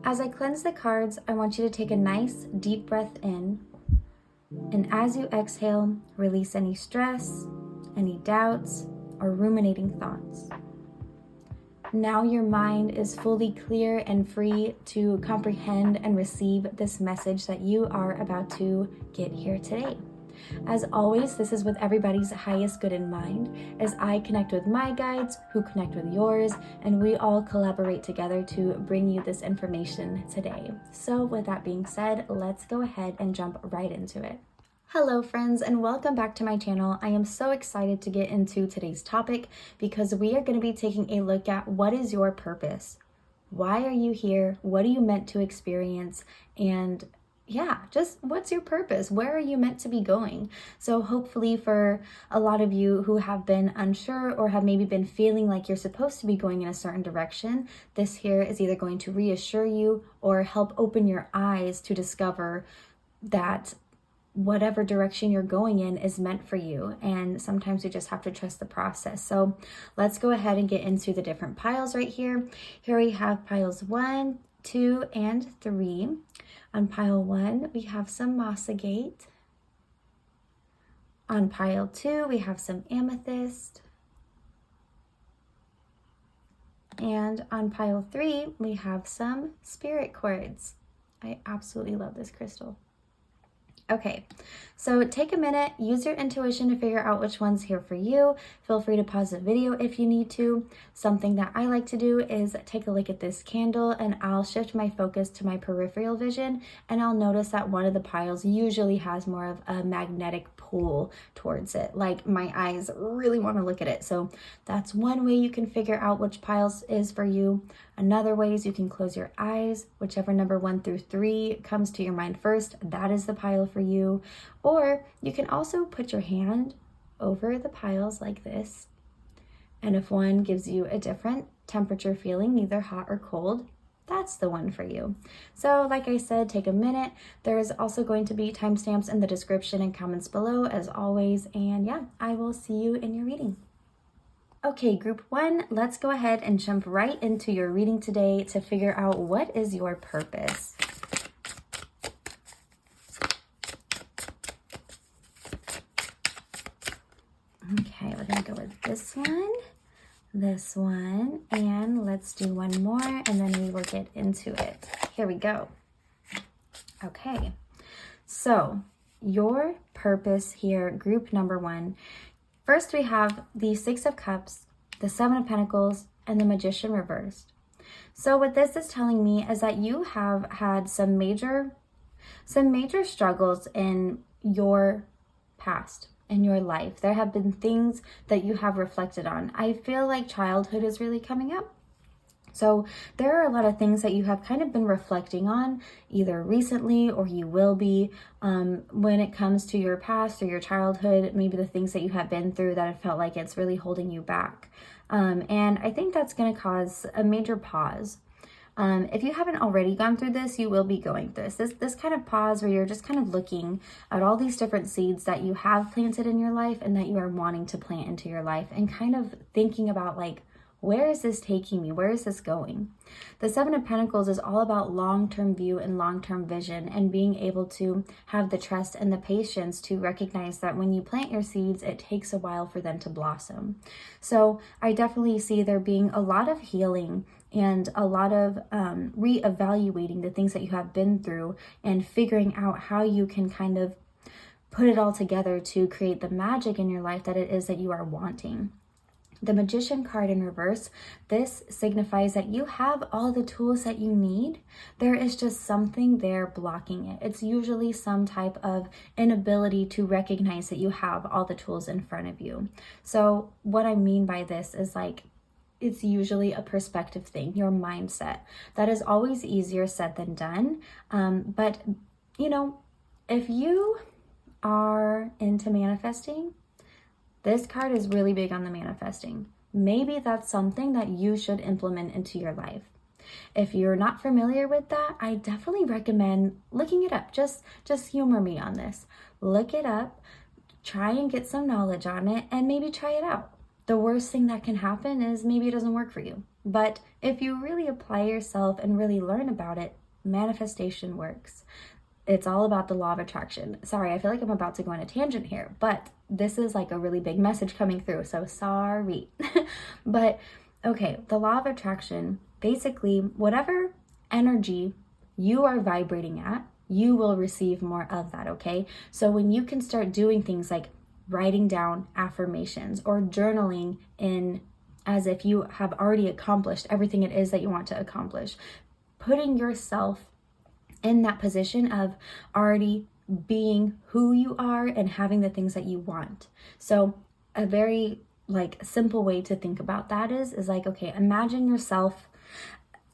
As I cleanse the cards, I want you to take a nice deep breath in. And as you exhale, release any stress, any doubts, or ruminating thoughts. Now your mind is fully clear and free to comprehend and receive this message that you are about to get here today. As always, this is with everybody's highest good in mind, as I connect with my guides, who connect with yours, and we all collaborate together to bring you this information today. So with that being said, let's go ahead and jump right into it. Hello friends, and welcome back to my channel. I am so excited to get into today's topic because we are going to be taking a look at what is your purpose? Why are you here? What are you meant to experience? And yeah, just what's your purpose? Where are you meant to be going? So hopefully for a lot of you who have been unsure or have maybe been feeling like you're supposed to be going in a certain direction, this here is either going to reassure you or help open your eyes to discover that whatever direction you're going in is meant for you. And sometimes you just have to trust the process. So let's go ahead and get into the different piles right here. Here we have piles 1, 2, and 3. On pile 1, we have some moss agate. On pile 2, we have some amethyst. And on pile 3, we have some spirit quartz. I absolutely love this crystal. Okay, so take a minute, use your intuition to figure out which one's here for you. Feel free to pause the video if you need to. Something that I like to do is take a look at this candle and I'll shift my focus to my peripheral vision and I'll notice that one of the piles usually has more of a magnetic pull towards it. Like my eyes really want to look at it. So that's one way you can figure out which piles is for you. Another way is you can close your eyes, whichever number 1 through 3 comes to your mind first, that is the pile for you. Or you can also put your hand over the piles like this. And if one gives you a different temperature feeling, neither hot or cold, that's the one for you. So like I said, take a minute. There is also going to be timestamps in the description and comments below as always. And yeah, I will see you in your reading. Okay, group 1, let's go ahead and jump right into your reading today to figure out what is your purpose. Okay, we're gonna go with this one, and let's do one more, and then we will get into it. Here we go. Okay, so your purpose here, group number 1. First, we have the 6 of Cups, the 7 of Pentacles, and the Magician reversed. So what this is telling me is that you have had some major struggles in your past, in your life. There have been things that you have reflected on. I feel like childhood is really coming up. So there are a lot of things that you have kind of been reflecting on either recently or you will be when it comes to your past or your childhood, maybe the things that you have been through that have felt like it's really holding you back. And I think that's going to cause a major pause. If you haven't already gone through this, you will be going through this kind of pause where you're just kind of looking at all these different seeds that you have planted in your life and that you are wanting to plant into your life and kind of thinking about like, where is this taking me? Where is this going? The 7 of Pentacles is all about long-term view and long-term vision and being able to have the trust and the patience to recognize that when you plant your seeds, it takes a while for them to blossom. So I definitely see there being a lot of healing and a lot of reevaluating the things that you have been through and figuring out how you can kind of put it all together to create the magic in your life that it is that you are wanting. The Magician card in reverse, this signifies that you have all the tools that you need. There is just something there blocking it. It's usually some type of inability to recognize that you have all the tools in front of you. So what I mean by this is like, it's usually a perspective thing, your mindset. That is always easier said than done. But you know, if you are into manifesting, this card is really big on the manifesting. Maybe that's something that you should implement into your life. If you're not familiar with that, I definitely recommend looking it up. Just humor me on this. Look it up, try and get some knowledge on it, and maybe try it out. the worst thing that can happen is maybe it doesn't work for you. But if you really apply yourself and really learn about it, manifestation works. It's all about the law of attraction. Sorry, I feel like I'm about to go on a tangent here, but this is like a really big message coming through, so sorry. But okay, the law of attraction, basically, whatever energy you are vibrating at, you will receive more of that, okay? So when you can start doing things like writing down affirmations or journaling in as if you have already accomplished everything it is that you want to accomplish, putting yourself in that position of already being who you are and having the things that you want. So a very like simple way to think about that is like, okay, imagine yourself,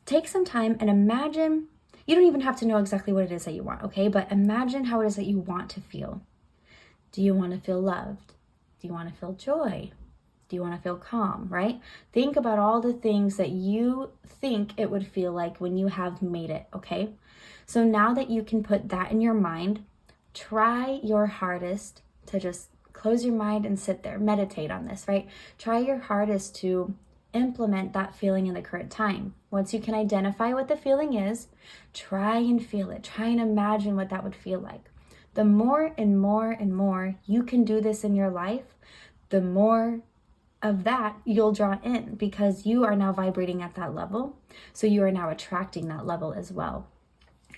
take some time and imagine, you don't even have to know exactly what it is that you want, okay? But imagine how it is that you want to feel. Do you want to feel loved? Do you want to feel joy? Do you want to feel calm, right? Think about all the things that you think it would feel like when you have made it, okay? So now that you can put that in your mind, try your hardest to just close your mind and sit there, meditate on this, right? Try your hardest to implement that feeling in the current time. Once you can identify what the feeling is, try and feel it. Try and imagine what that would feel like. The more and more and more you can do this in your life, the more of that you'll draw in, because you are now vibrating at that level. So you are now attracting that level as well.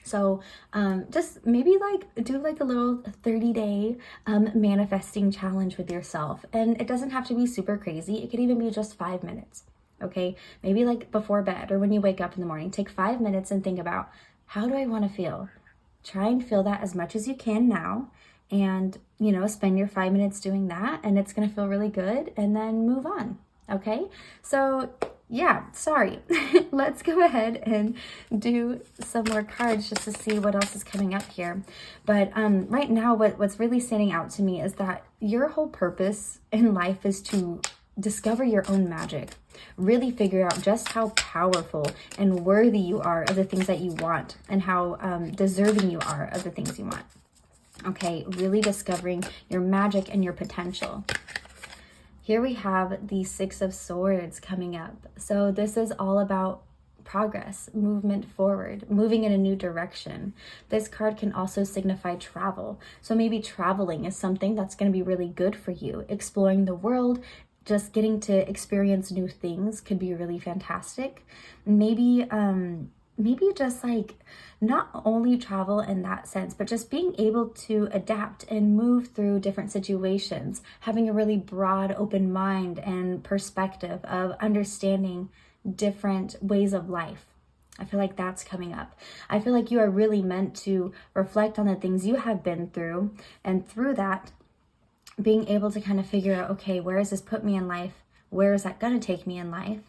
So just maybe like do like a little 30-day manifesting challenge with yourself. And it doesn't have to be super crazy. It could even be just 5 minutes. Okay, maybe like before bed or when you wake up in the morning, take 5 minutes and think about, how do I want to feel? Try and feel that as much as you can now. And, you know, spend your 5 minutes doing that, and it's going to feel really good, and then move on. Okay. So yeah, sorry. Let's go ahead and do some more cards just to see what else is coming up here. But right now, what's really standing out to me is that your whole purpose in life is to discover your own magic. Really figure out just how powerful and worthy you are of the things that you want, and how deserving you are of the things you want. Okay, really discovering your magic and your potential. Here we have the Six of Swords coming up. So this is all about progress, movement forward, moving in a new direction. This card can also signify travel. So maybe traveling is something that's going to be really good for you. Exploring the world, just getting to experience new things could be really fantastic. Maybe just like not only travel in that sense, but just being able to adapt and move through different situations, having a really broad, open mind and perspective of understanding different ways of life. I feel like that's coming up. I feel like you are really meant to reflect on the things you have been through, and through that, being able to kind of figure out, okay, where has this put me in life? Where is that going to take me in life?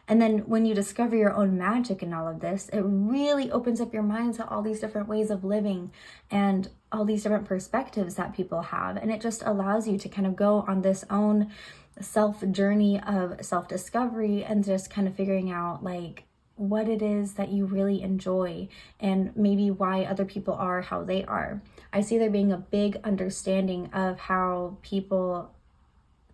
And then when you discover your own magic in all of this, it really opens up your mind to all these different ways of living and all these different perspectives that people have. And it just allows you to kind of go on this own self-journey of self-discovery and just kind of figuring out like what it is that you really enjoy, and maybe why other people are how they are. I see there being a big understanding of how people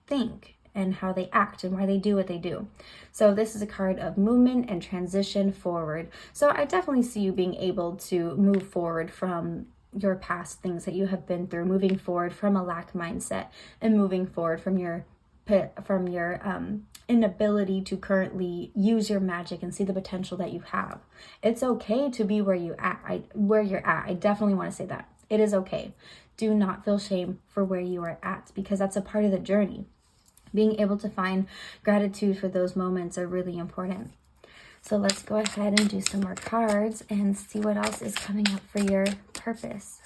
think and how they act and why they do what they do. So this is a card of movement and transition forward. So I definitely see you being able to move forward from your past things that you have been through, moving forward from a lack mindset, and moving forward from your inability to currently use your magic and see the potential that you have. It's okay to be where you're at. I definitely want to say that. It is okay. Do not feel shame for where you are at, because that's a part of the journey. Being able to find gratitude for those moments are really important. So let's go ahead and do some more cards and see what else is coming up for your purpose.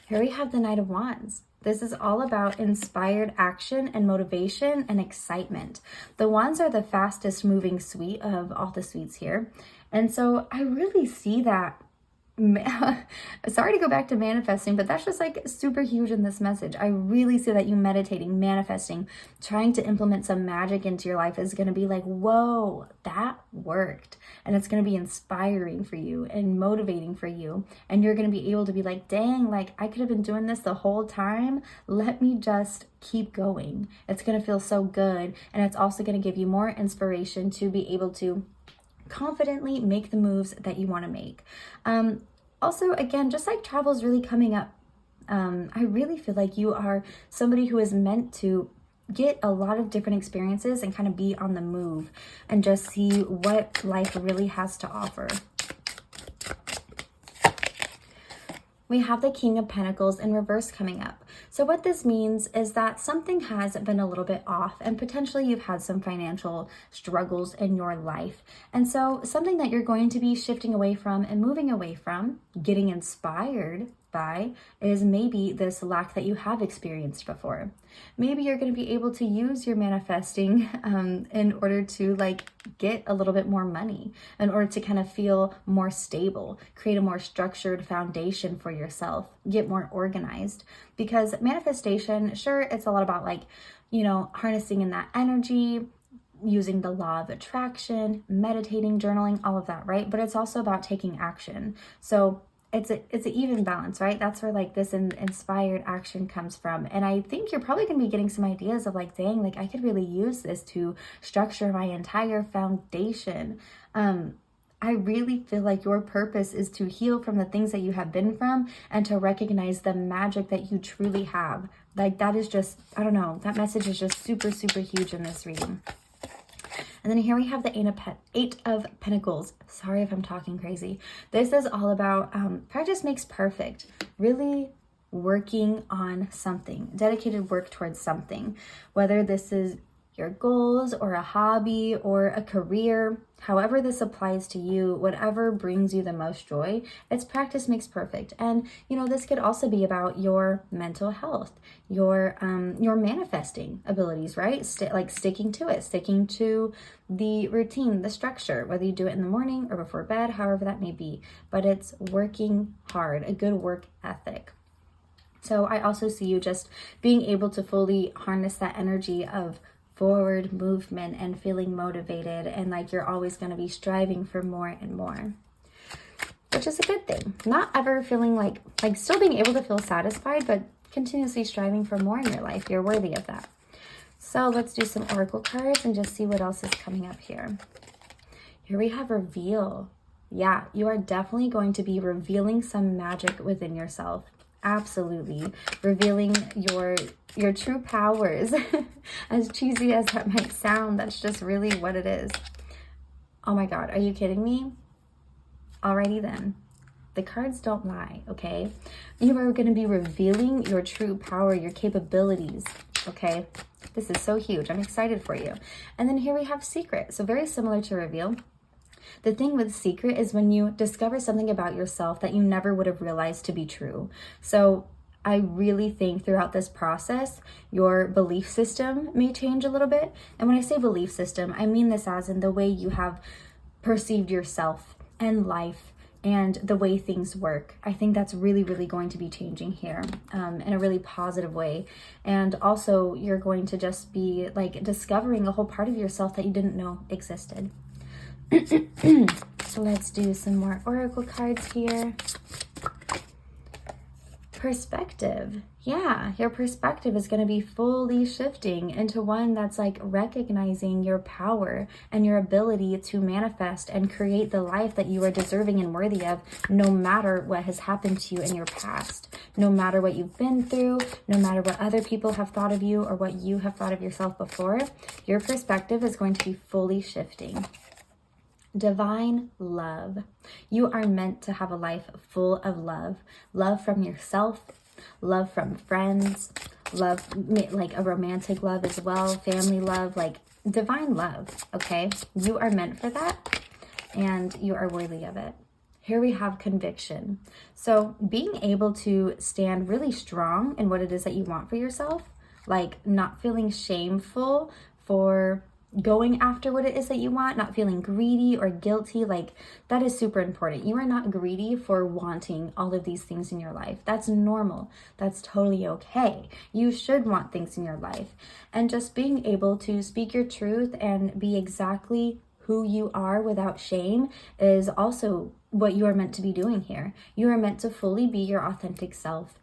Here we have the Knight of Wands. This is all about inspired action and motivation and excitement. The wands are the fastest moving suite of all the suites here. And so I really see that sorry to go back to manifesting, but that's just like super huge in this message. I really see that you meditating, manifesting, trying to implement some magic into your life is going to be like, whoa, that worked. And it's going to be inspiring for you and motivating for you. And you're going to be able to be like, dang, like I could have been doing this the whole time. Let me just keep going. It's going to feel so good. And it's also going to give you more inspiration to be able to confidently make the moves that you want to make. Also, again, just like travel is really coming up, I really feel like you are somebody who is meant to get a lot of different experiences and kind of be on the move and just see what life really has to offer. We have the King of Pentacles in reverse coming up. So what this means is that something has been a little bit off and potentially you've had some financial struggles in your life. And so something that you're going to be shifting away from and moving away from, getting inspired by, is maybe this lack that you have experienced before. Maybe you're going to be able to use your manifesting in order to like get a little bit more money, in order to kind of feel more stable, create a more structured foundation for yourself, get more organized. Because manifestation, sure, it's a lot about like, you know, harnessing in that energy, using the law of attraction, meditating, journaling, all of that, right? But it's also about taking action. So it's an even balance, right? That's where like this inspired action comes from. And I think you're probably going to be getting some ideas of like, dang, like I could really use this to structure my entire foundation. I really feel like your purpose is to heal from the things that you have been from and to recognize the magic that you truly have. Like that is just, I don't know, that message is just super, super huge in this reading. And then here we have the Eight of Pentacles. Sorry if I'm talking crazy. This is all about practice makes perfect. Really working on something, dedicated work towards something, whether this is your goals or a hobby or a career, however this applies to you, whatever brings you the most joy, it's practice makes perfect. And you know, this could also be about your mental health, your manifesting abilities, right? Like sticking to it, sticking to the routine, the structure, whether you do it in the morning or before bed, however that may be, but it's working hard, a good work ethic. So I also see you just being able to fully harness that energy of forward movement and feeling motivated, and like you're always going to be striving for more and more, which is a good thing. Not ever feeling like still being able to feel satisfied, but continuously striving for more in your life. You're worthy of that. So let's do some oracle cards and just see what else is coming up here. Here we have reveal. Yeah, you are definitely going to be revealing some magic within yourself. Absolutely. Revealing your true powers. As cheesy as that might sound, that's just really what it is. Oh my God, are you kidding me? Alrighty then. The cards don't lie, okay? You are going to be revealing your true power, your capabilities, okay? This is so huge. I'm excited for you. And then here we have secret. So very similar to reveal. The thing with secret is when you discover something about yourself that you never would have realized to be true. So I really think throughout this process, your belief system may change a little bit. And when I say belief system, I mean this as in the way you have perceived yourself and life and the way things work. I think that's really, really going to be changing here in a really positive way. And also you're going to just be like discovering a whole part of yourself that you didn't know existed. Let's do some more oracle cards here. Perspective. Yeah, your perspective is going to be fully shifting into one that's like recognizing your power and your ability to manifest and create the life that you are deserving and worthy of, no matter what has happened to you in your past, no matter what you've been through, no matter what other people have thought of you or what you have thought of yourself before. Your perspective is going to be fully shifting. Divine love. You are meant to have a life full of love. Love from yourself, love from friends, love, like a romantic love as well, family love, like divine love, okay? You are meant for that and you are worthy of it. Here we have conviction. So being able to stand really strong in what it is that you want for yourself, like not feeling shameful for going after what it is that you want, not feeling greedy or guilty. Like, that is super important. You are not greedy for wanting all of these things in your life. That's normal. That's totally okay. You should want things in your life. And just being able to speak your truth and be exactly who you are without shame is also what you are meant to be doing here. You are meant to fully be your authentic self,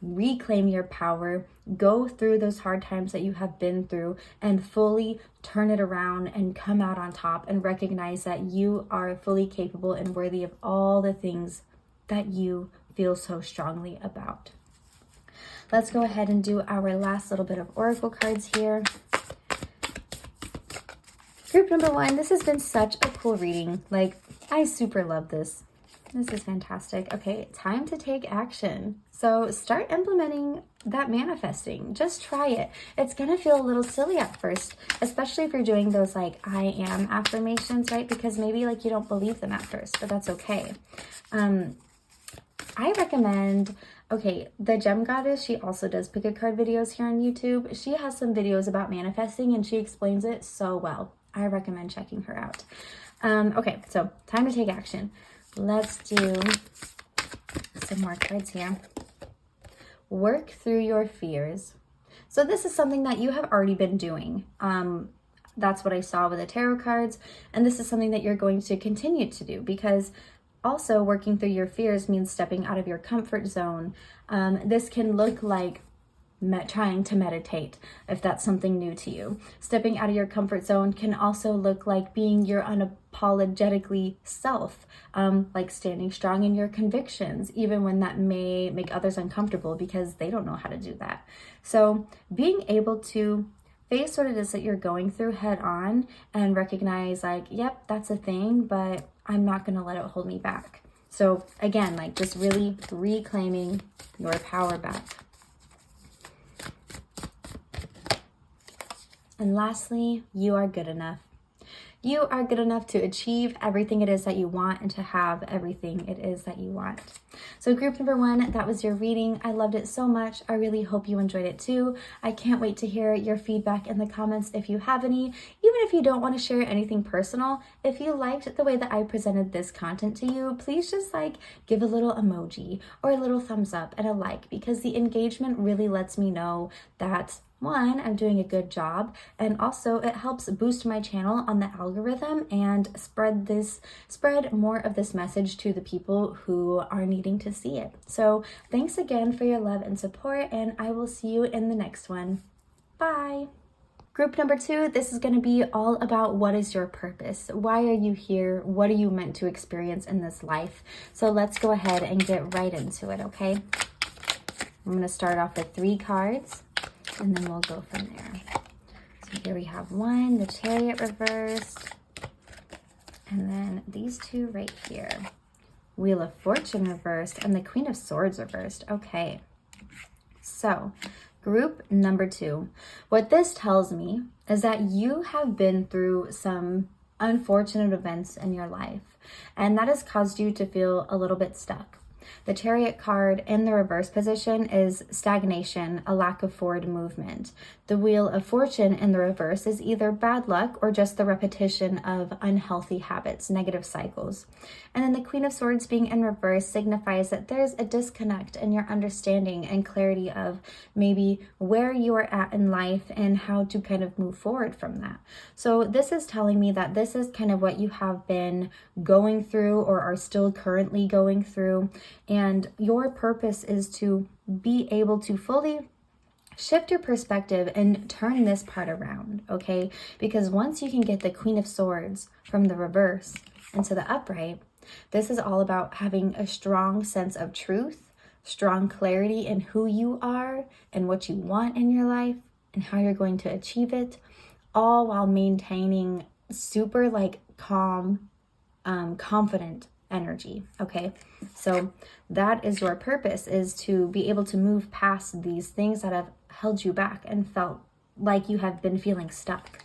reclaim your power, go through those hard times that you have been through, and fully turn it around and come out on top and recognize that you are fully capable and worthy of all the things that you feel so strongly about. Let's go ahead and do our last little bit of oracle cards here. Group number 1, this has been such a cool reading. Like, I super love this. This is fantastic. Okay, time to take action. So start implementing that manifesting. Just try it. It's going to feel a little silly at first, especially if you're doing those like I am affirmations, right? Because maybe like you don't believe them at first, but that's okay. I recommend, okay, the Gem Goddess, she also does pick a card videos here on YouTube. She has some videos about manifesting and she explains it so well. I recommend checking her out. Okay, so time to take action. Let's do some more cards here. Work through your fears. So this is something that you have already been doing. That's what I saw with the tarot cards. And this is something that you're going to continue to do, because also working through your fears means stepping out of your comfort zone. This can look like trying to meditate, if that's something new to you. Stepping out of your comfort zone can also look like being your unapologetically self, like standing strong in your convictions, even when that may make others uncomfortable because they don't know how to do that. So being able to face what it is that you're going through head on and recognize like, yep, that's a thing, but I'm not going to let it hold me back. So again, like just really reclaiming your power back. And lastly, you are good enough. You are good enough to achieve everything it is that you want and to have everything it is that you want. So group number 1, that was your reading. I loved it so much. I really hope you enjoyed it too. I can't wait to hear your feedback in the comments if you have any. Even if you don't want to share anything personal, if you liked the way that I presented this content to you, please just like give a little emoji or a little thumbs up and a like, because the engagement really lets me know that 1, I'm doing a good job, and also it helps boost my channel on the algorithm and spread more of this message to the people who are needing to see it. So thanks again for your love and support, and I will see you in the next one. Bye. Group number 2, this is going to be all about what is your purpose? Why are you here? What are you meant to experience in this life? So let's go ahead and get right into it, okay? I'm going to start off with 3 cards. And then we'll go from there. So here we have 1, the Chariot reversed. And then these 2 right here. Wheel of Fortune reversed and the Queen of Swords reversed. Okay. So group number 2. What this tells me is that you have been through some unfortunate events in your life. And that has caused you to feel a little bit stuck. The Chariot card in the reverse position is stagnation, a lack of forward movement. The Wheel of Fortune in the reverse is either bad luck or just the repetition of unhealthy habits, negative cycles. And then the Queen of Swords being in reverse signifies that there's a disconnect in your understanding and clarity of maybe where you are at in life and how to kind of move forward from that. So this is telling me that this is kind of what you have been going through or are still currently going through. And your purpose is to be able to fully shift your perspective and turn this part around, okay? Because once you can get the Queen of Swords from the reverse into the upright, this is all about having a strong sense of truth, strong clarity in who you are and what you want in your life and how you're going to achieve it, all while maintaining super like calm, confident energy, okay? So that is your purpose, is to be able to move past these things that have held you back and felt like you have been feeling stuck.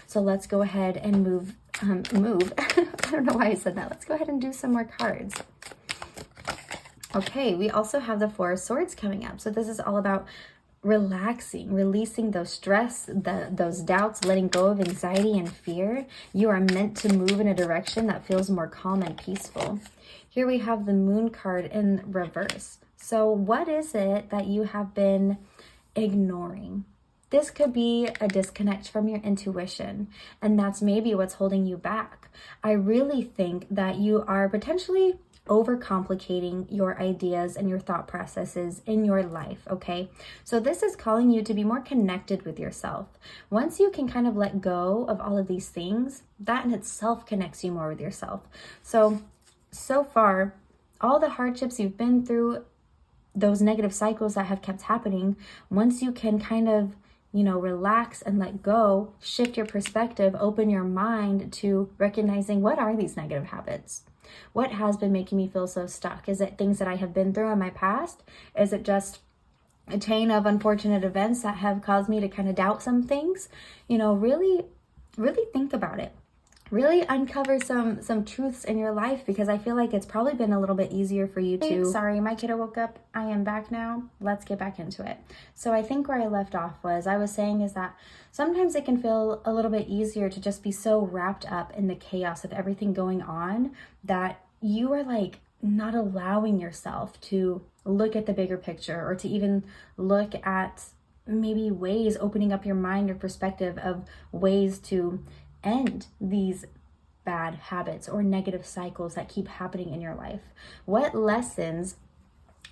So let's go ahead and move. I don't know why I said that. Let's go ahead and do some more cards. Okay, we also have the 4 of Swords coming up. So this is all about relaxing, releasing those stress, those doubts, letting go of anxiety and fear. You are meant to move in a direction that feels more calm and peaceful. Here we have the Moon card in reverse. So what is it that you have been ignoring? This could be a disconnect from your intuition, and that's maybe what's holding you back. I really think that you are potentially overcomplicating your ideas and your thought processes in your life, okay? So this is calling you to be more connected with yourself. Once you can kind of let go of all of these things, that in itself connects you more with yourself. So far, all the hardships you've been through, those negative cycles that have kept happening, once you can kind of, relax and let go, shift your perspective, open your mind to recognizing what are these negative habits? What has been making me feel so stuck? Is it things that I have been through in my past? Is it just a chain of unfortunate events that have caused me to kind of doubt some things? Really, really think about it. Really uncover some truths in your life, because I feel like it's probably been a little bit easier for you to... Sorry, my kiddo woke up. I am back now. Let's get back into it. So I think where I left off was, I was saying is that sometimes it can feel a little bit easier to just be so wrapped up in the chaos of everything going on that you are like not allowing yourself to look at the bigger picture, or to even look at maybe ways, opening up your mind or perspective of ways to end these bad habits or negative cycles that keep happening in your life. What lessons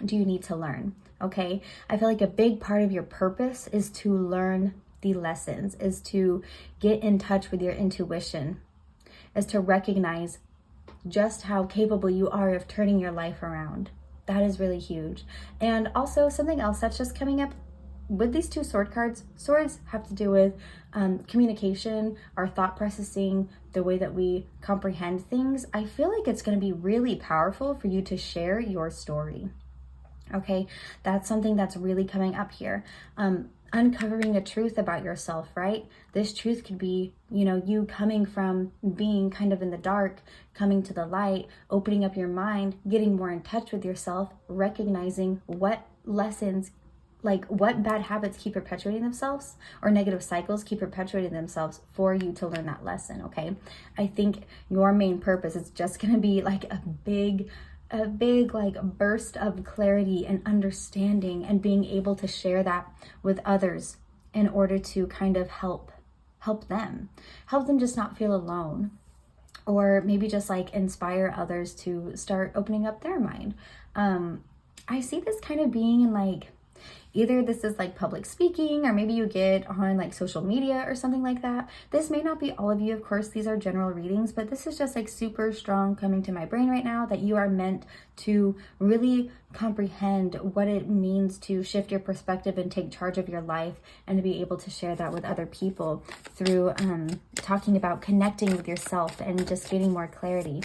do you need to learn? Okay, I feel like a big part of your purpose is to learn the lessons, is to get in touch with your intuition, is to recognize just how capable you are of turning your life around. That is really huge. And also something else that's just coming up with these two sword cards. Swords have to do with communication, our thought processing, the way that we comprehend things. I feel like it's going to be really powerful for you to share your story. Okay, that's something that's really coming up here. Uncovering a truth about yourself, right? This truth could be, you coming from being kind of in the dark, coming to the light, opening up your mind, getting more in touch with yourself, recognizing what lessons, like what bad habits keep perpetuating themselves, or negative cycles keep perpetuating themselves for you to learn that lesson, okay? I think your main purpose is just going to be like a big like burst of clarity and understanding, and being able to share that with others in order to kind of help them just not feel alone, or maybe just like inspire others to start opening up their mind. I see this kind of being in like, either this is like public speaking, or maybe you get on like social media or something like that. This may not be all of you, of course, these are general readings, but this is just like super strong coming to my brain right now, that you are meant to really comprehend what it means to shift your perspective and take charge of your life, and to be able to share that with other people through talking about connecting with yourself and just getting more clarity.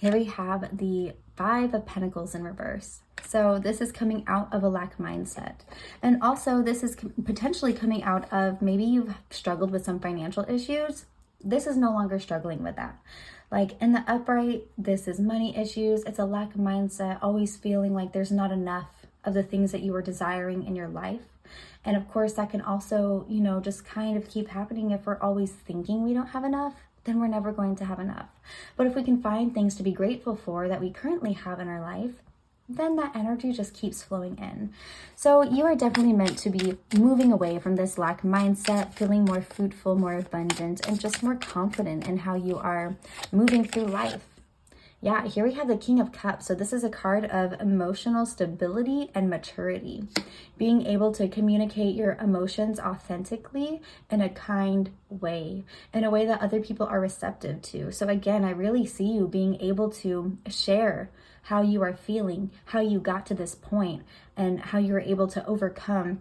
Here we have the Five of Pentacles in reverse. So this is coming out of a lack mindset. And also this is potentially coming out of, maybe you've struggled with some financial issues. This is no longer struggling with that. Like in the upright, this is money issues. It's a lack of mindset, always feeling like there's not enough of the things that you were desiring in your life. And of course that can also, just kind of keep happening if we're always thinking we don't have enough. Then we're never going to have enough. But if we can find things to be grateful for that we currently have in our life, then that energy just keeps flowing in. So you are definitely meant to be moving away from this lack mindset, feeling more fruitful, more abundant, and just more confident in how you are moving through life. Yeah, here we have the King of Cups. So this is a card of emotional stability and maturity. Being able to communicate your emotions authentically in a kind way, in a way that other people are receptive to. So again, I really see you being able to share how you are feeling, how you got to this point, and how you were able to overcome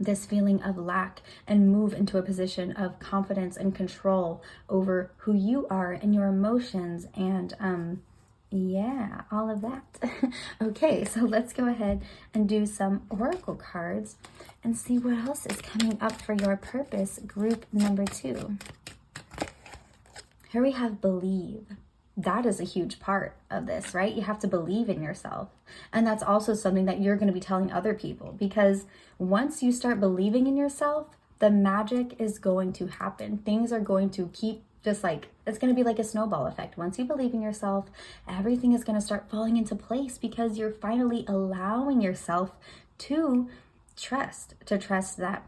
this feeling of lack and move into a position of confidence and control over who you are and your emotions, and yeah, all of that. Okay, so let's go ahead and do some oracle cards and see what else is coming up for your purpose, group number 2. Here we have Believe. that is a huge part of this, right? You have to believe in yourself. And that's also something that you're going to be telling other people, because once you start believing in yourself, the magic is going to happen. Things are going to keep just like, it's going to be like a snowball effect. Once you believe in yourself, everything is going to start falling into place because you're finally allowing yourself to trust that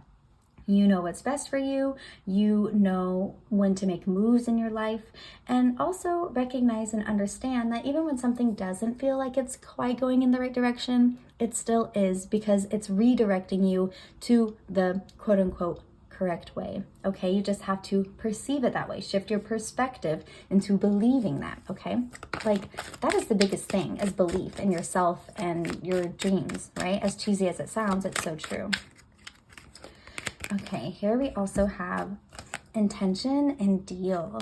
you know what's best for you, you know when to make moves in your life, and also recognize and understand that even when something doesn't feel like it's quite going in the right direction, it still is, because it's redirecting you to the quote unquote correct way. Okay, you just have to perceive it that way. Shift your perspective into believing that. Okay, like that is the biggest thing, is belief in yourself and your dreams, right? As cheesy as it sounds, it's so true. Okay, here we also have intention and deal.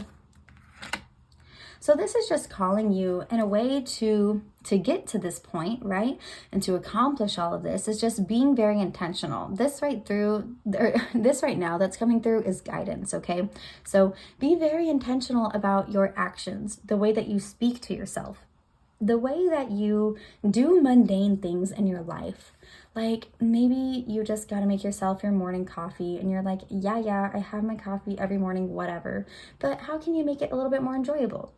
So this is just calling you in a way to get to this point, right? And to accomplish all of this is just being very intentional. This right now that's coming through is guidance, okay? So be very intentional about your actions, the way that you speak to yourself, the way that you do mundane things in your life. Like maybe you just got to make yourself your morning coffee and you're like, yeah, I have my coffee every morning, whatever. But how can you make it a little bit more enjoyable?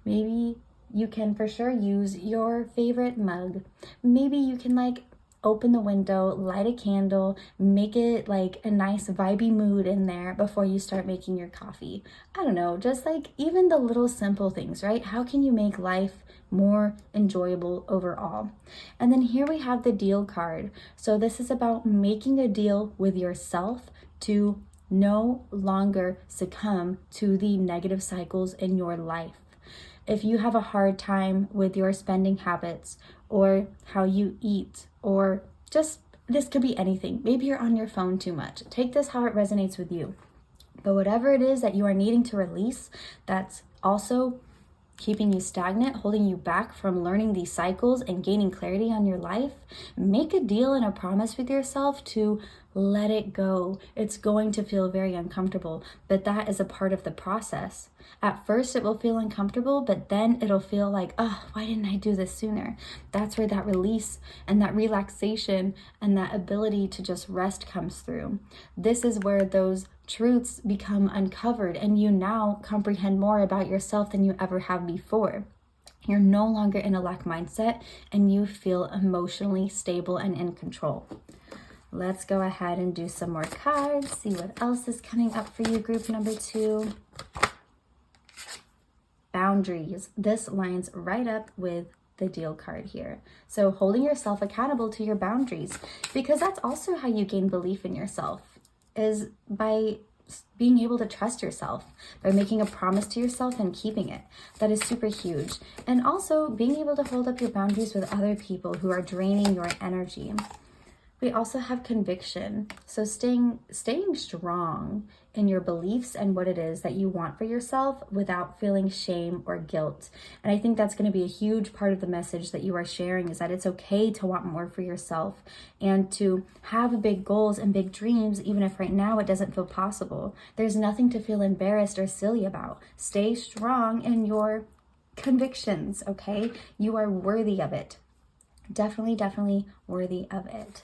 Maybe you can for sure use your favorite mug. Maybe you can like open the window, light a candle, make it like a nice vibey mood in there before you start making your coffee. I don't know, just like even the little simple things, right? How can you make life more enjoyable overall? And then here we have the deal card. So this is about making a deal with yourself to no longer succumb to the negative cycles in your life. If you have a hard time with your spending habits or how you eat, or just this could be anything. Maybe you're on your phone too much. Take this how it resonates with you. But whatever it is that you are needing to release, that's also keeping you stagnant, holding you back from learning these cycles and gaining clarity on your life, make a deal and a promise with yourself to let it go. It's going to feel very uncomfortable, but that is a part of the process. At first, it will feel uncomfortable, but then it'll feel like, oh, why didn't I do this sooner? That's where that release and that relaxation and that ability to just rest comes through. This is where those truths become uncovered and you now comprehend more about yourself than you ever have before. You're no longer in a lack mindset and you feel emotionally stable and in control. Let's go ahead and do some more cards, see what else is coming up for you, group number 2. Boundaries. This lines right up with the deal card here. So holding yourself accountable to your boundaries, because that's also how you gain belief in yourself, is by being able to trust yourself, by making a promise to yourself and keeping it. That is super huge. And also being able to hold up your boundaries with other people who are draining your energy. We also have conviction. So staying strong in your beliefs and what it is that you want for yourself without feeling shame or guilt. And I think that's going to be a huge part of the message that you are sharing, is that it's okay to want more for yourself and to have big goals and big dreams, even if right now it doesn't feel possible. There's nothing to feel embarrassed or silly about. Stay strong in your convictions, okay? You are worthy of it. Definitely worthy of it.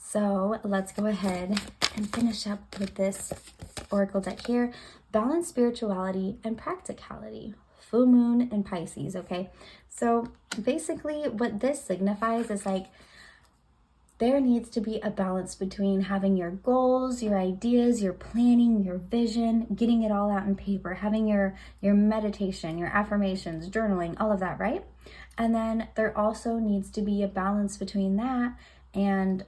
So let's go ahead and finish up with this oracle deck here. Balance spirituality and practicality. Full moon and Pisces, okay? So basically what this signifies is like there needs to be a balance between having your goals, your ideas, your planning, your vision, getting it all out in paper, having your meditation, your affirmations, journaling, all of that, right? And then there also needs to be a balance between that and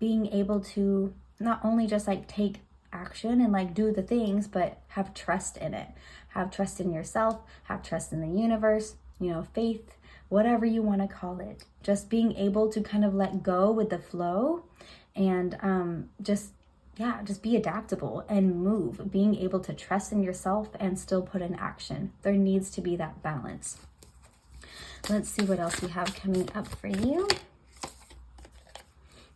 being able to not only just like take action and like do the things, but have trust in it. Have trust in yourself, have trust in the universe, faith, whatever you want to call it. Just being able to kind of let go with the flow and just be adaptable and move. Being able to trust in yourself and still put in action. There needs to be that balance. Let's see what else we have coming up for you.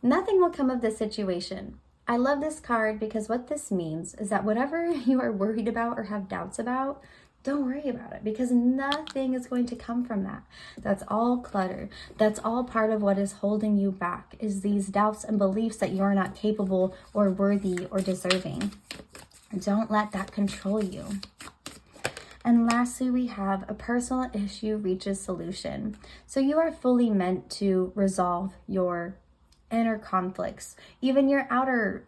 Nothing will come of this situation. I love this card because what this means is that whatever you are worried about or have doubts about, Don't worry about it, because nothing is going to come from that. That's all clutter. That's all part of what is holding you back, is these doubts and beliefs that you're not capable or worthy or deserving. Don't let that control you. And lastly, we have a personal issue reaches solution. So you are fully meant to resolve your inner conflicts, even your outer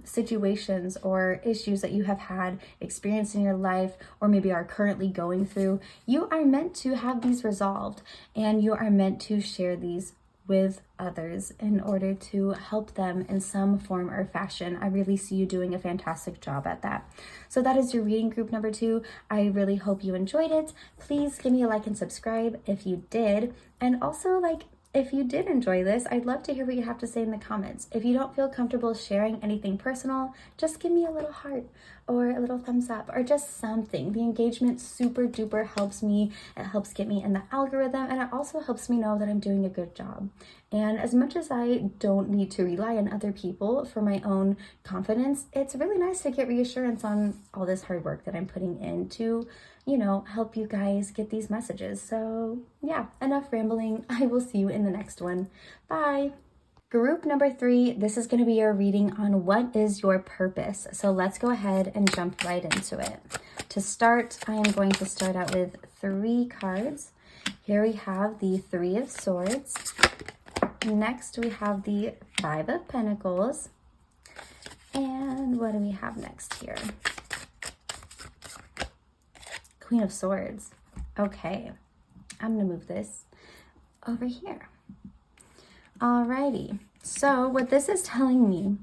situations or issues that you have had experienced in your life, or maybe are currently going through. You are meant to have these resolved, and you are meant to share these with others in order to help them in some form or fashion. I really see you doing a fantastic job at that. So that is your reading group number 2. I really hope you enjoyed it. Please give me a like and subscribe if you did. And also, if you did enjoy this, I'd love to hear what you have to say in the comments. If you don't feel comfortable sharing anything personal, just give me a little heart or a little thumbs up or just something. The engagement super duper helps me. It helps get me in the algorithm, and it also helps me know that I'm doing a good job. And as much as I don't need to rely on other people for my own confidence, it's really nice to get reassurance on all this hard work that I'm putting in to, help you guys get these messages. So yeah, enough rambling. I will see you in the next one. Bye. Group number 3, this is going to be your reading on what is your purpose. So let's go ahead and jump right into it. To start, I am going to start out with 3 cards. Here we have the 3 of Swords. Next, we have the 5 of Pentacles. And what do we have next here? Queen of Swords. Okay, I'm going to move this over here. Alrighty, so what this is telling me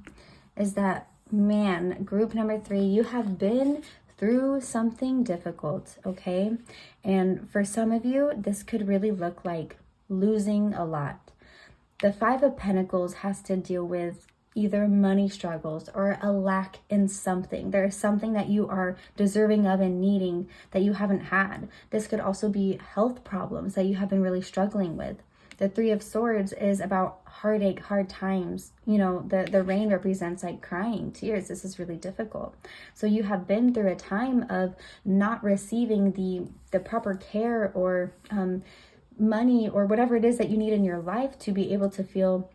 is that, man, group number 3, you have been through something difficult, okay? And for some of you, this could really look like losing a lot. The 5 of Pentacles has to deal with either money struggles or a lack in something. There is something that you are deserving of and needing that you haven't had. This could also be health problems that you have been really struggling with. The 3 of Swords is about heartache, hard times. The rain represents like crying, tears. This is really difficult. So you have been through a time of not receiving the proper care or money or whatever it is that you need in your life to be able to feel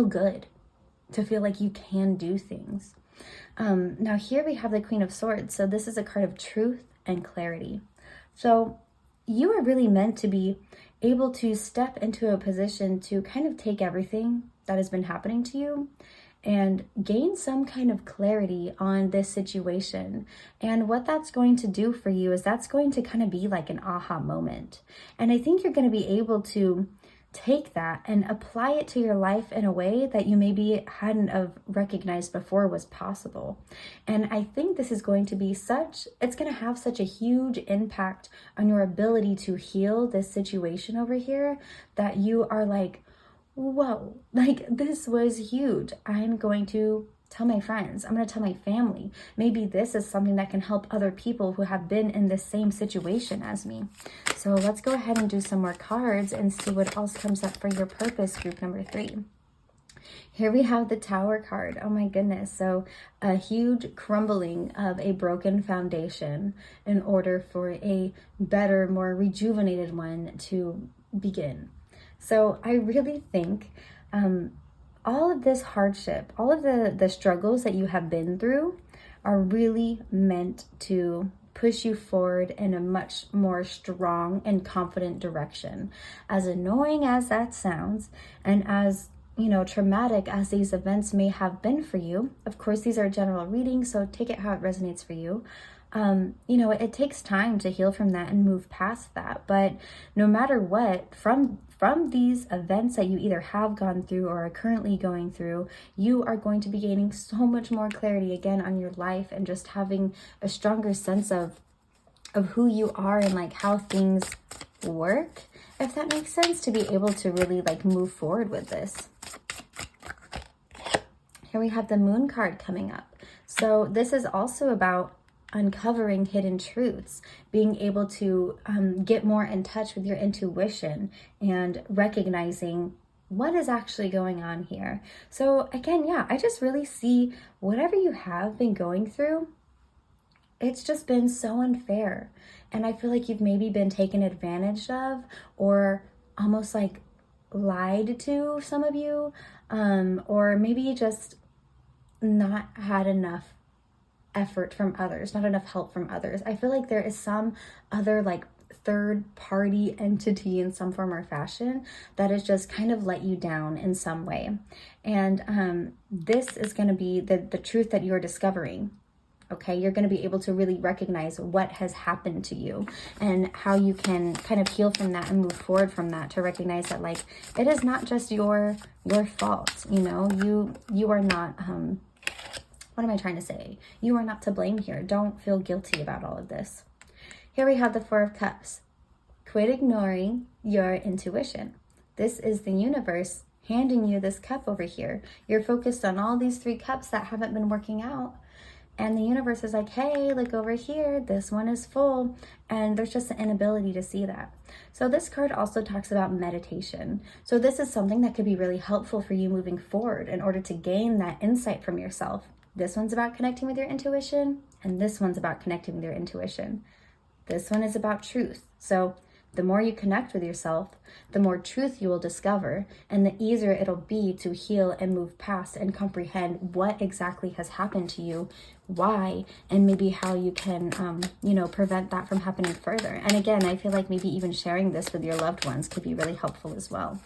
good, to feel like you can do things. Now here we have the Queen of Swords. So this is a card of truth and clarity. So you are really meant to be able to step into a position to kind of take everything that has been happening to you and gain some kind of clarity on this situation. And what that's going to do for you is that's going to kind of be like an aha moment. And I think you're going to be able to take that and apply it to your life in a way that you maybe hadn't have recognized before was possible. And I think this is going to be it's going to have such a huge impact on your ability to heal this situation over here that you are like, whoa, this was huge. I'm going to tell my friends. I'm going to tell my family. Maybe this is something that can help other people who have been in the same situation as me. So let's go ahead and do some more cards and see what else comes up for your purpose, group number 3. Here we have the Tower card. Oh my goodness. So a huge crumbling of a broken foundation in order for a better, more rejuvenated one to begin. So I really think all of this hardship, all of the struggles that you have been through are really meant to push you forward in a much more strong and confident direction. As annoying as that sounds, and as traumatic as these events may have been for you, of course, these are general readings, so take it how it resonates for you. It takes time to heal from that and move past that. But no matter what, from these events that you either have gone through or are currently going through, you are going to be gaining so much more clarity again on your life and just having a stronger sense of who you are and like how things work, if that makes sense, to be able to really like move forward with this. Here we have the Moon card coming up. So this is also about uncovering hidden truths, being able to get more in touch with your intuition and recognizing what is actually going on here. So again, yeah, I just really see whatever you have been going through, it's just been so unfair. And I feel like you've maybe been taken advantage of, or almost like lied to, some of you, or maybe just not had enough effort from others, not enough help from others. I feel like there is some other like third party entity in some form or fashion that has just kind of let you down in some way. And this is going to be the truth that you're discovering. Okay, you're going to be able to really recognize what has happened to you and how you can kind of heal from that and move forward from that, to recognize that like it is not just your fault. You know, you are not what am I trying to say? You are not to blame here. Don't feel guilty about all of this. Here we have the Four of Cups. Quit ignoring your intuition. This is the universe handing you this cup over here. You're focused on all these 3 cups that haven't been working out. And the universe is like, hey, look over here. This one is full. And there's just an inability to see that. So this card also talks about meditation. So this is something that could be really helpful for you moving forward in order to gain that insight from yourself. This one's about connecting with your intuition, and this one's about connecting with your intuition. This one is about truth. So the more you connect with yourself, the more truth you will discover, and the easier it'll be to heal and move past and comprehend what exactly has happened to you, why, and maybe how you can, prevent that from happening further. And again, I feel like maybe even sharing this with your loved ones could be really helpful as well.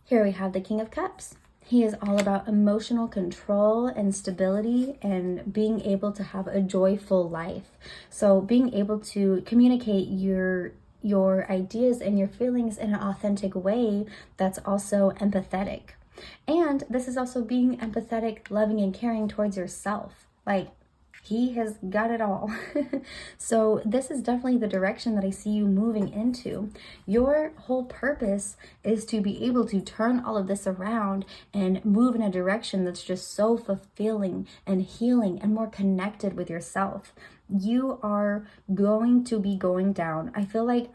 Here we have the King of Cups. He is all about emotional control and stability and being able to have a joyful life. So being able to communicate your ideas and your feelings in an authentic way that's also empathetic. And this is also being empathetic, loving, and caring towards yourself. Like, he has got it all. So this is definitely the direction that I see you moving into. Your whole purpose is to be able to turn all of this around and move in a direction that's just so fulfilling and healing and more connected with yourself. You are going to be going down, I feel like,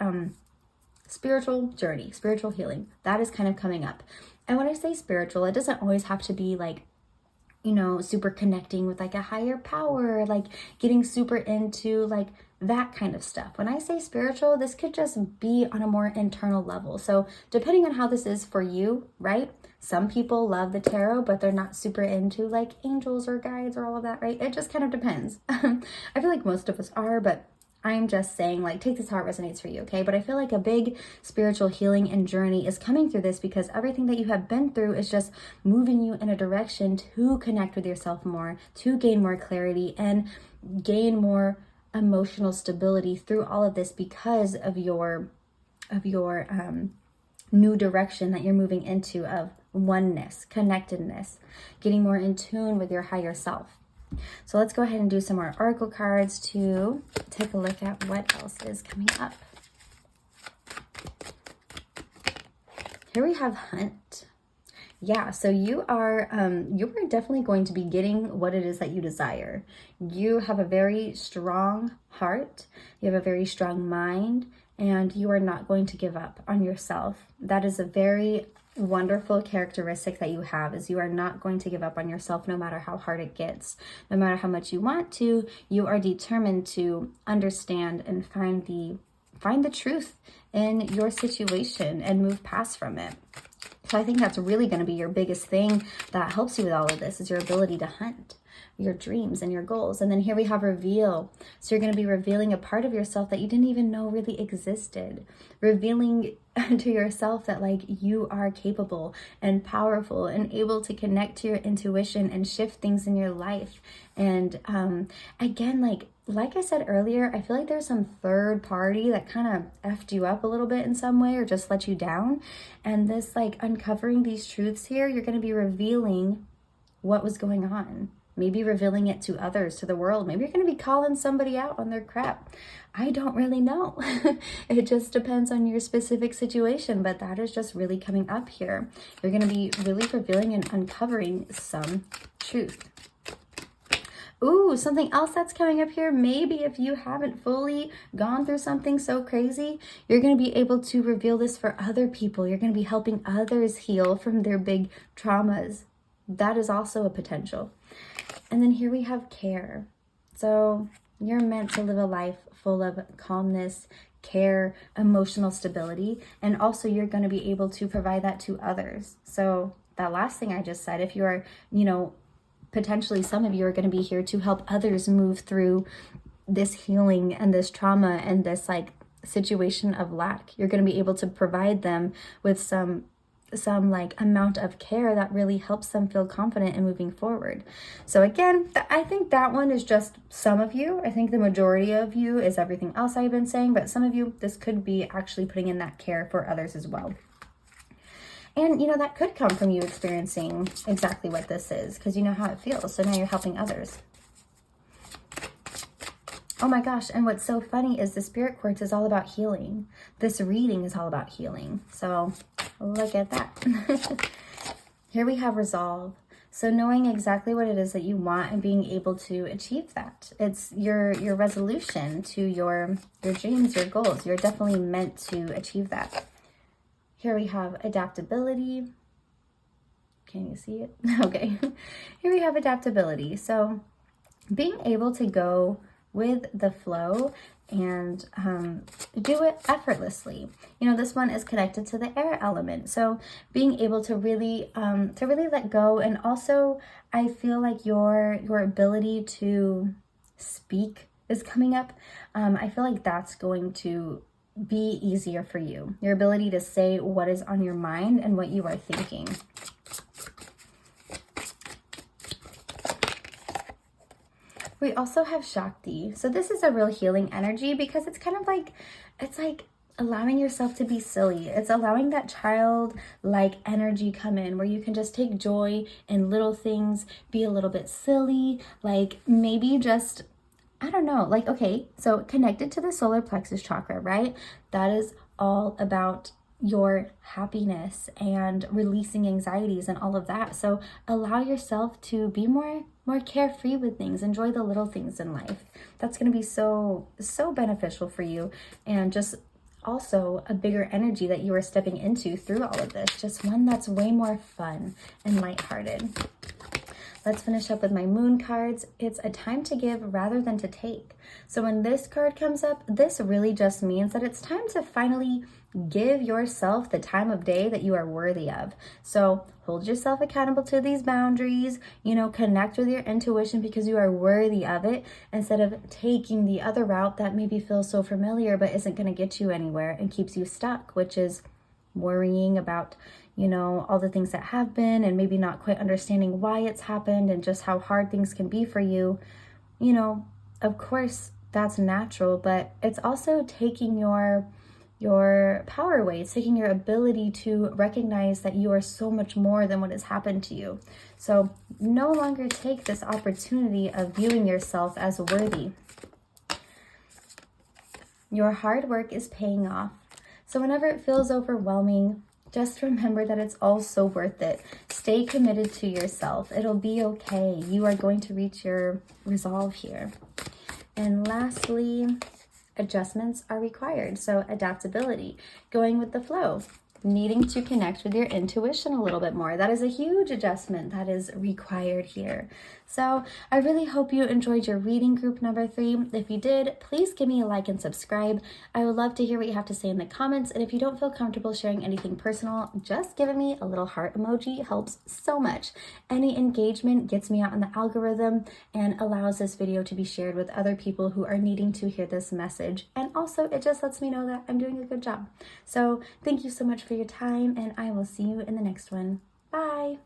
spiritual journey, spiritual healing. That is kind of coming up. And when I say spiritual, it doesn't always have to be like, super connecting with like a higher power, like getting super into like that kind of stuff. When I say spiritual, this could just be on a more internal level. So depending on how this is for you, right? Some people love the tarot, but they're not super into like angels or guides or all of that, right? It just kind of depends. I feel like most of us are, but I'm just saying, like, take this how it resonates for you, okay? But I feel like a big spiritual healing and journey is coming through this, because everything that you have been through is just moving you in a direction to connect with yourself more, to gain more clarity and gain more emotional stability through all of this, because of your new direction that you're moving into of oneness, connectedness, getting more in tune with your higher self. So let's go ahead and do some more oracle cards to take a look at what else is coming up. Here we have Hunt. Yeah, so you are definitely going to be getting what it is that you desire. You have a very strong heart, you have a very strong mind, and you are not going to give up on yourself. That is a very wonderful characteristic that you have, is you are not going to give up on yourself no matter how hard it gets. No matter how much you want to, you are determined to understand and find the truth in your situation and move past from it. So I think that's really going to be your biggest thing that helps you with all of this, is your ability to hunt your dreams and your goals. And then here we have reveal. So you're going to be revealing a part of yourself that you didn't even know really existed. Revealing to yourself that like you are capable and powerful and able to connect to your intuition and shift things in your life. And again, like I said earlier, I feel like there's some third party that kind of effed you up a little bit in some way or just let you down. And this like uncovering these truths here, you're going to be revealing what was going on. Maybe revealing it to others, to the world. Maybe you're going to be calling somebody out on their crap. I don't really know. It just depends on your specific situation, but that is just really coming up here. You're going to be really revealing and uncovering some truth. Ooh, something else that's coming up here. Maybe if you haven't fully gone through something so crazy, you're going to be able to reveal this for other people. You're going to be helping others heal from their big traumas. that is also a potential. And then here we have care. So you're meant to live a life full of calmness, care, emotional stability, and also you're going to be able to provide that to others. So that last thing I just said, if you are, potentially some of you are going to be here to help others move through this healing and this trauma and this like situation of lack. You're going to be able to provide them with some like amount of care that really helps them feel confident in moving forward. So again, I think that one is just some of you. I think the majority of you is everything else I've been saying, but some of you, this could be actually putting in that care for others as well. And, that could come from you experiencing exactly what this is, because you know how it feels. So now you're helping others. Oh my gosh, and what's so funny is the Spirit Quartz is all about healing. This reading is all about healing. So look at that. Here we have resolve. So knowing exactly what it is that you want and being able to achieve that. It's your resolution to your dreams, your goals. You're definitely meant to achieve that. Here we have adaptability. Can you see it? Okay. Here we have adaptability. So being able to go with the flow and do it effortlessly. This one is connected to the air element. So being able to really let go. And also I feel like your ability to speak is coming up. I feel like that's going to be easier for you. Your ability to say what is on your mind and what you are thinking. We also have Shakti. So this is a real healing energy because it's kind of like, it's like allowing yourself to be silly. It's allowing that childlike energy come in where you can just take joy in little things, be a little bit silly, like maybe just, I don't know, like, okay, so connected to the solar plexus chakra, right? That is all about your happiness and releasing anxieties and all of that. So allow yourself to be more carefree with things. Enjoy the little things in life. That's going to be so beneficial for you, and just also a bigger energy that you are stepping into through all of this. Just one that's way more fun and lighthearted. Let's finish up with my moon cards. It's a time to give rather than to take. So when this card comes up, this really just means that it's time to finally give yourself the time of day that you are worthy of. So hold yourself accountable to these boundaries, connect with your intuition because you are worthy of it, instead of taking the other route that maybe feels so familiar but isn't going to get you anywhere and keeps you stuck, which is worrying about all the things that have been and maybe not quite understanding why it's happened and just how hard things can be for you. Of course that's natural, but it's also taking your power away. It's taking your ability to recognize that you are so much more than what has happened to you. So no longer take this opportunity of viewing yourself as worthy. Your hard work is paying off. So whenever it feels overwhelming, just remember that it's all so worth it. Stay committed to yourself. It'll be okay. You are going to reach your resolve here. And lastly, adjustments are required. So adaptability, going with the flow, needing to connect with your intuition a little bit more. That is a huge adjustment that is required here. So I really hope you enjoyed your reading, group number 3. If you did, please give me a like and subscribe. I would love to hear what you have to say in the comments. And if you don't feel comfortable sharing anything personal, just giving me a little heart emoji helps so much. Any engagement gets me out in the algorithm and allows this video to be shared with other people who are needing to hear this message. And also it just lets me know that I'm doing a good job. So thank you so much for your time, and I will see you in the next one. Bye.